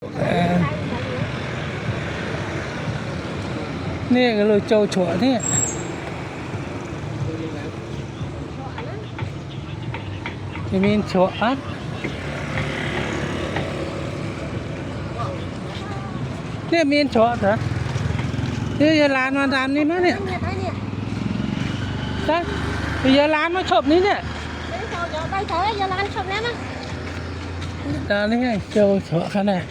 Nè cái lối châu chùa thế thì mình chùa á nè mình chùa hả bây giờ làm mà làm đi mất nè đấy bây giờ làm nó chụp đi nè đó đấy châu chùa khá này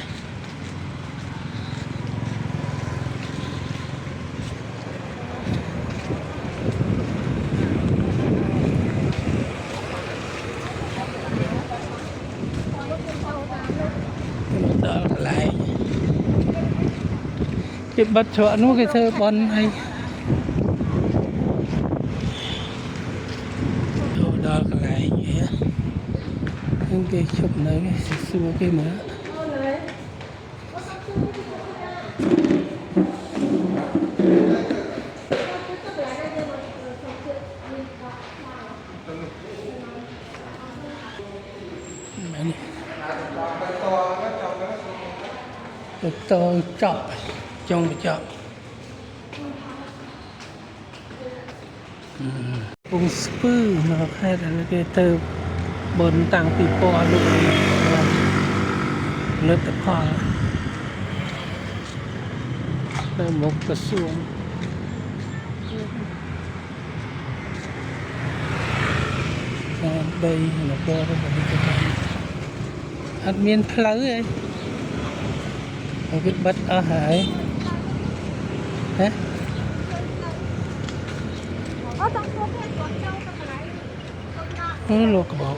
đó lại cái bật chọn nó cái thơ bon này đó lại vậy cái chụp này xua cái nữa to chọn trong chọn vùng spư mà hay là cái từ bồn tàng tì po lúc lớp tập hoa là một cái xuồng đây là po đó admin pleu ấy biết bắt ở hải hả lô cả bộ